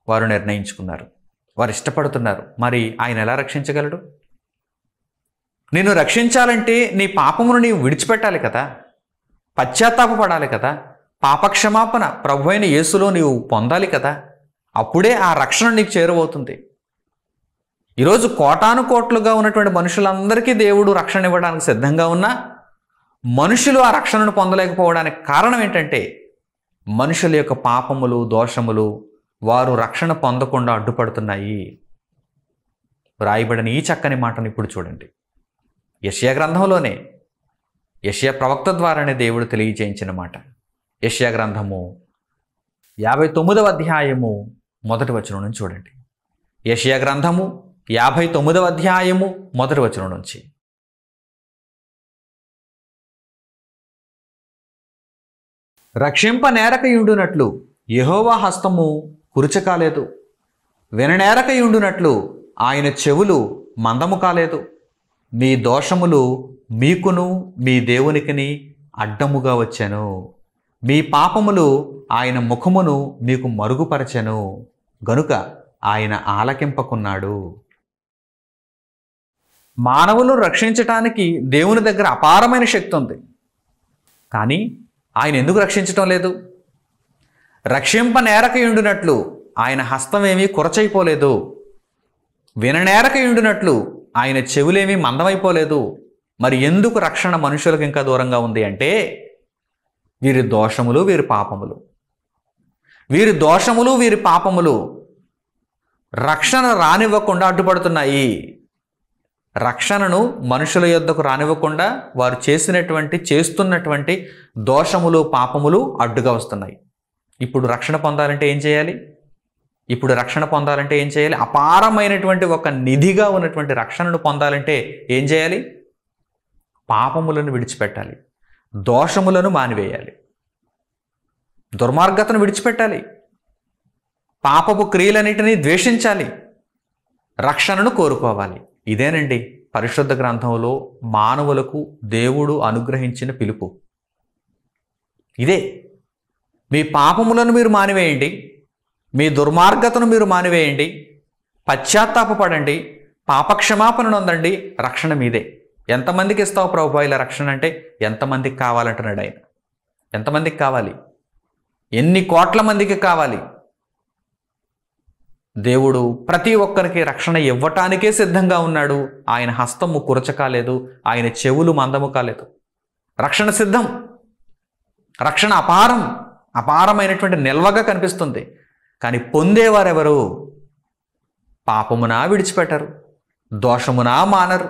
వారు నిర్ణయించుకున్నారు, వారు ఇష్టపడుతున్నారు. మరి ఆయన ఎలా రక్షించగలడు? నిన్ను రక్షించాలంటే నీ పాపమును నీవు విడిచిపెట్టాలి కదా, పశ్చాత్తాపపడాలి కదా, పాపక్షమాపణ ప్రభు అయిన యేసులో నీవు పొందాలి కదా, అప్పుడే ఆ రక్షణ నీకు చేరువవుతుంది. ఈరోజు కోటాను కోట్లుగా ఉన్నటువంటి మనుషులందరికీ దేవుడు రక్షణ ఇవ్వడానికి సిద్ధంగా ఉన్నా మనుషులు ఆ రక్షణను పొందలేకపోవడానికి కారణం ఏంటంటే మనుషుల యొక్క పాపములు, దోషములు వారు రక్షణ పొందకుండా అడ్డుపడుతున్నాయి. రాయబడిన ఈ చక్కని మాటను ఇప్పుడు చూడండి. యెషయా గ్రంథంలోనే యెషయా ప్రవక్త ద్వారానే దేవుడు తెలియజేయించిన మాట. యెషయా గ్రంథము 59వ అధ్యాయము 1వ వచనం నుంచి చూడండి. యెషయా గ్రంథము 59వ అధ్యాయము 1వ వచనం నుంచి. రక్షింపనేరకయుండునట్లు యెహోవా హస్తము కురుచకాలేదు, విననేరకయుండునట్లు ఆయన చెవులు మందము కాలేదు. మీ దోషములు మీకును మీ దేవునికిని అడ్డముగా వచ్చెను, మీ పాపములు ఆయన ముఖమును మీకు మరుగుపరచెను గనుక ఆయన ఆలకింపకున్నాడు. మానవులను రక్షించటానికి దేవుని దగ్గర అపారమైన శక్తి ఉంది, కానీ ఆయన ఎందుకు రక్షించటం లేదు? రక్షింపనేరకయుండునట్లు ఆయన హస్తమేమీ కురచైపోలేదు, విననేరకయుండునట్లు ఆయన చెవులేమీ మందమైపోలేదు. మరి ఎందుకు రక్షణ మనుషులకు ఇంకా దూరంగా ఉంది అంటే వీరి దోషములు, వీరి పాపములు, వీరి దోషములు, వీరి పాపములు రక్షణ రానివ్వకుండా అడ్డుపడుతున్నాయి. రక్షణను మనుషుల యొద్దకు రానివ్వకుండా వారు చేస్తున్నటువంటి దోషములు, పాపములు అడ్డుగా వస్తున్నాయి. ఇప్పుడు రక్షణ పొందాలంటే ఏం చేయాలి? అపారమైనటువంటి ఒక నిధిగా ఉన్నటువంటి రక్షణను పొందాలంటే ఏం చేయాలి? పాపములను విడిచిపెట్టాలి, దోషములను మానివేయాలి, దుర్మార్గతను విడిచిపెట్టాలి, పాపపు క్రియలన్నిటినీ ద్వేషించాలి, రక్షణను కోరుకోవాలి. ఇదేనండి పరిశుద్ధ గ్రంథంలో మానవులకు దేవుడు అనుగ్రహించిన పిలుపు. ఇదే, మీ పాపములను మీరు మానివేయండి, మీ దుర్మార్గతను మీరు మానివేయండి, పశ్చాత్తాపపడండి, పాపక్షమాపణ నొందండి, రక్షణ మీదే. ఎంతమందికి ఇస్తావు ప్రభు ఇలా రక్షణ అంటే? ఎంతమందికి కావాలంటున్నాడు ఆయన. ఎంతమందికి కావాలి? ఎన్ని కోట్ల మందికి కావాలి? దేవుడు ప్రతి ఒక్కరికి రక్షణ ఇవ్వటానికే సిద్ధంగా ఉన్నాడు. ఆయన హస్తము కురచకాలేదు, ఆయన చెవులు మందము కాలేదు. రక్షణ సిద్ధం, రక్షణ అపారమైనటువంటి నిల్వగా కనిపిస్తుంది. కానీ పొందేవారెవరు? పాపమునా విడిచిపెట్టరు, దోషమునా మానరు,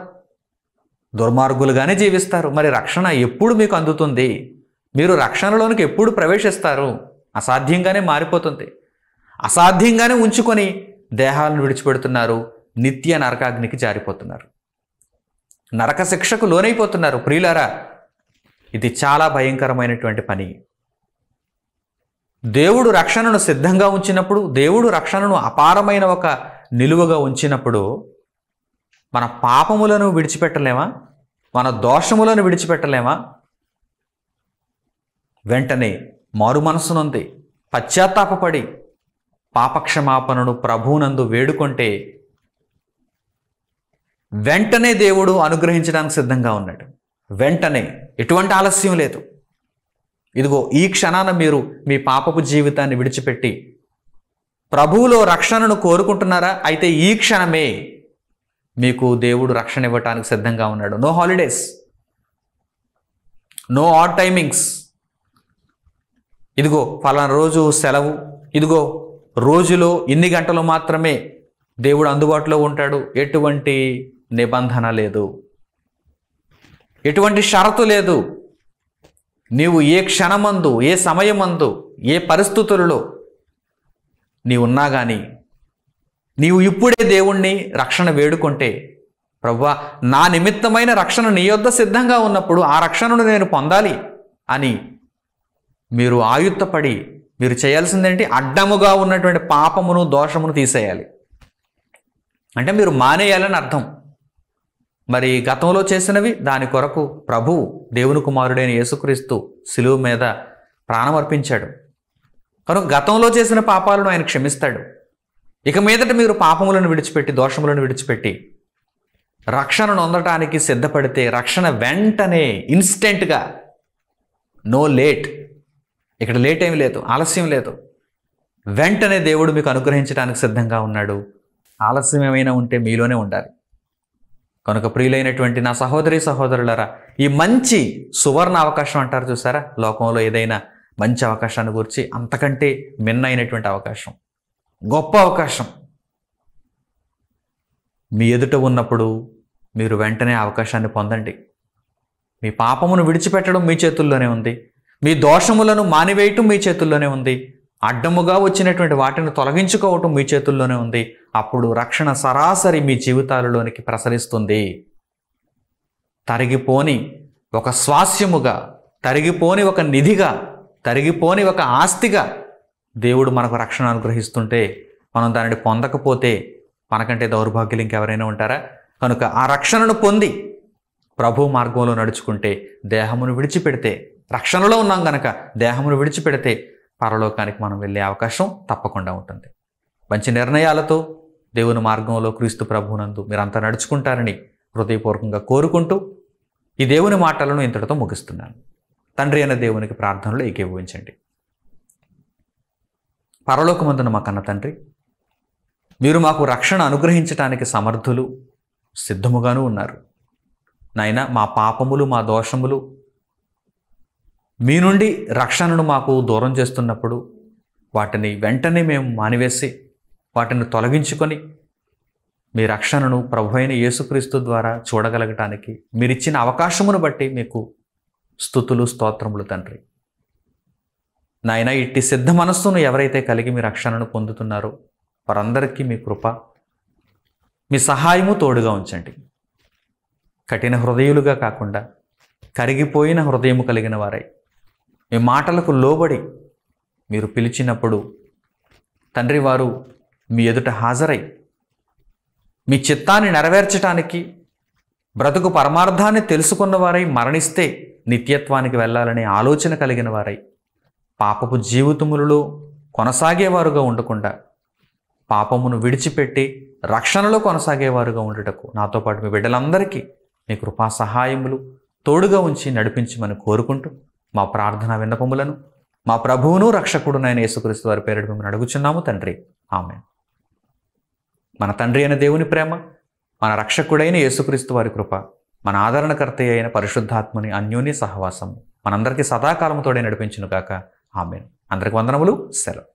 దుర్మార్గులుగానే జీవిస్తారు. మరి రక్షణ ఎప్పుడు మీకు అందుతుంది? మీరు రక్షణలోనికి ఎప్పుడు ప్రవేశిస్తారు? అసాధ్యంగానే మారిపోతుంది. అసాధ్యంగానే ఉంచుకొని దేహాలను విడిచిపెడుతున్నారు, నిత్య నరకాగ్నికి జారిపోతున్నారు, నరక శిక్షకు లోనైపోతున్నారు. ప్రియులారా, ఇది చాలా భయంకరమైనటువంటి పని. దేవుడు రక్షణను సిద్ధంగా ఉంచినప్పుడు, దేవుడు రక్షణను అపారమైన ఒక నిలువగా ఉంచినప్పుడు మన పాపములను విడిచిపెట్టలేమా? మన దోషములను విడిచిపెట్టలేమా? వెంటనే మారు మనస్సునుంది పశ్చాత్తాపపడి పాపక్షమాపణను ప్రభువునందు వేడుకుంటే వెంటనే దేవుడు అనుగ్రహించడానికి సిద్ధంగా ఉన్నాడు. వెంటనే, ఎటువంటి ఆలస్యం లేదు. ఇదిగో ఈ క్షణాన మీరు మీ పాపపు జీవితాన్ని విడిచిపెట్టి ప్రభువులో రక్షణను కోరుకుంటున్నారా? అయితే ఈ క్షణమే మీకు దేవుడు రక్షణ ఇవ్వటానికి సిద్ధంగా ఉన్నాడు. No holidays, no odd timings. ఇదిగో ఫలానా రోజు సెలవు, ఇదిగో రోజులో ఇన్ని గంటలు మాత్రమే దేవుడు అందుబాటులో ఉంటాడు. ఎటువంటి నిబంధన లేదు, ఎటువంటి షరతు లేదు. నీవు ఏ క్షణమందు, ఏ సమయమందు, ఏ పరిస్థితులలో నీవున్నా కానీ నీవు ఇప్పుడే దేవుణ్ణి రక్షణ వేడుకుంటే, ప్రభువా నా నిమిత్తమైన రక్షణ నీ యొద్ద సిద్ధంగా ఉన్నప్పుడు ఆ రక్షణను నేను పొందాలి అని మీరు ఆయుత్తపడి మీరు చేయాల్సిందేంటి? అడ్డముగా ఉన్నటువంటి పాపమును, దోషమును తీసేయాలి. అంటే మీరు మానేయాలని అర్థం. మరి గతంలో చేసినవి దాని కొరకు ప్రభువు దేవుని కుమారుడైన యేసుక్రీస్తు శిలువ మీద ప్రాణం అర్పించాడు కనుక గతంలో చేసిన పాపాలను ఆయన క్షమిస్తాడు. ఇక మీదట మీరు పాపములను విడిచిపెట్టి, దోషములను విడిచిపెట్టి రక్షణను పొందటానికి సిద్ధపడితే రక్షణ వెంటనే ఇన్స్టెంట్గా, నో లేట్, ఇక్కడ లేట్ ఏమీ లేదు, ఆలస్యం లేదు, వెంటనే దేవుడు మీకు అనుగ్రహించడానికి సిద్ధంగా ఉన్నాడు. ఆలస్యం ఏమైనా ఉంటే మీలోనే ఉండాలి. కనుక ప్రియులైనటువంటి నా సహోదరి సహోదరులారా, ఈ మంచి సువర్ణ అవకాశం అంటారు చూసారా, లోకంలో ఏదైనా మంచి అవకాశాన్ని గురించి అంతకంటే మిన్నైనటువంటి అవకాశం, గొప్ప అవకాశం మీ ఎదుట ఉన్నప్పుడు మీరు వెంటనే అవకాశాన్ని పొందండి. మీ పాపమును విడిచిపెట్టడం మీ చేతుల్లోనే ఉంది. మీ దోషములను మానివేయటం మీ చేతుల్లోనే ఉంది. అడ్డముగా వచ్చినటువంటి వాటిని తొలగించుకోవటం మీ చేతుల్లోనే ఉంది. అప్పుడు రక్షణ సరాసరి మీ జీవితాలలోనికి ప్రసరిస్తుంది. తరిగిపోని ఒక స్వాస్యముగా, తరిగిపోని ఒక నిధిగా, తరిగిపోని ఒక ఆస్తిగా దేవుడు మనకు రక్షణ అనుగ్రహిస్తుంటే మనం దానిని పొందకపోతే మనకంటే దౌర్భాగ్యులు ఇంకెవరైనా ఉంటారా? కనుక ఆ రక్షణను పొంది ప్రభు మార్గంలో నడుచుకుంటే, దేహమును విడిచిపెడితే, రక్షణలో ఉన్నాం గనక దేహమును విడిచిపెడితే పరలోకానికి మనం వెళ్ళే అవకాశం తప్పకుండా ఉంటుంది. మంచి నిర్ణయాలతో దేవుని మార్గంలో క్రీస్తు ప్రభువునందు మీరంతా నడుచుకుంటారని హృదయపూర్వకంగా కోరుకుంటూ ఈ దేవుని మాటలను ఇంతటితో ముగిస్తున్నాను. తండ్రి అయిన దేవునికి ప్రార్థనలు ఏకీభవించండి. పరలోకమందున మా కన్న తండ్రి, మీరు మాకు రక్షణ అనుగ్రహించటానికి సమర్థులు, సిద్ధముగాను ఉన్నారు. నాయన, మా పాపములు, మా దోషములు మీ నుండి రక్షణను మాకు దూరం చేస్తున్నప్పుడు వాటిని వెంటనే మేము మానివేసి వాటిని తొలగించుకొని మీ రక్షణను ప్రభువైన యేసుక్రీస్తు ద్వారా చూడగలగటానికి మీరిచ్చిన అవకాశమును బట్టి మీకు స్తుతులు, స్తోత్రములు తండ్రి. నాయన, ఇట్టి సిద్ధ మనస్సును ఎవరైతే కలిగి మీ రక్షణను పొందుతున్నారో వారందరికీ మీ కృప, మీ సహాయము తోడుగా ఉంచండి. కఠిన హృదయులుగా కాకుండా కరిగిపోయిన హృదయము కలిగిన వారై మీ మాటలకు లోబడి మీరు పిలిచినప్పుడు తండ్రి వారు మీ ఎదుట హాజరై మీ చిత్తాన్ని నెరవేర్చటానికి బ్రతుకు పరమార్థాన్ని తెలుసుకున్న వారై మరణిస్తే నిత్యత్వానికి వెళ్ళాలనే ఆలోచన కలిగిన వారై పాపపు జీవితములలో కొనసాగేవారుగా ఉండకుండా పాపమును విడిచిపెట్టి రక్షణలో కొనసాగేవారుగా ఉండుటకు నాతో పాటు మీ బిడ్డలందరికీ మీ కృపా సహాయములు తోడుగా ఉంచి నడిపించమని కోరుకుంటూ మా ప్రార్థన విన్నపములను మా ప్రభువును రక్షకుడునైన యేసుక్రీస్తు వారి పేరిట మేము అడుగుచున్నాము తండ్రి, ఆమేన్. మన తండ్రి అయిన దేవుని ప్రేమ, మన రక్షకుడైన యేసుక్రీస్తు వారి కృప, మన ఆదరణకర్త అయిన పరిశుద్ధాత్మని అన్యోన్య సహవాసం మనందరికీ సదాకాలము తోడే నడిపించును గాక, ఆమేన్. అందరికి వందనములు, సెలవు.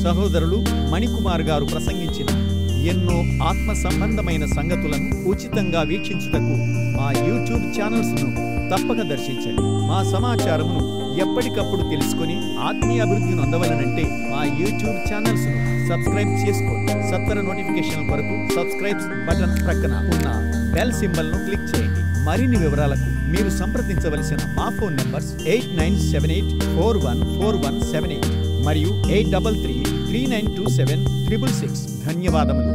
సహోదరులు మణికుమార్ గారు ప్రసంగించిన ఎన్నో ఆత్మ సంబంధమైన సంగతులను ఉచితంగా వీక్షించుటకు మా యూట్యూబ్ ఛానల్స్ను తప్పక దర్శించండి. మా సమాచారమును ఎప్పటికప్పుడు తెలుసుకొని ఆత్మీయ అభివృద్ధిని అందవలనంటే మా యూట్యూబ్ ఛానల్స్ను సబ్స్క్రైబ్ చేసుకోండి. సత్వర నోటిఫికేషన్ కొరకు సబ్స్క్రైబ్ బటన్ ప్రక్కన ఉన్న బెల్ సింబల్ను క్లిక్ చేయండి. మరిన్ని వివరాలకు మీరు సంప్రదించవలసిన మా ఫోన్ నంబర్స్ 8978414178 మరియు 8333927666. ధన్యవాదములు.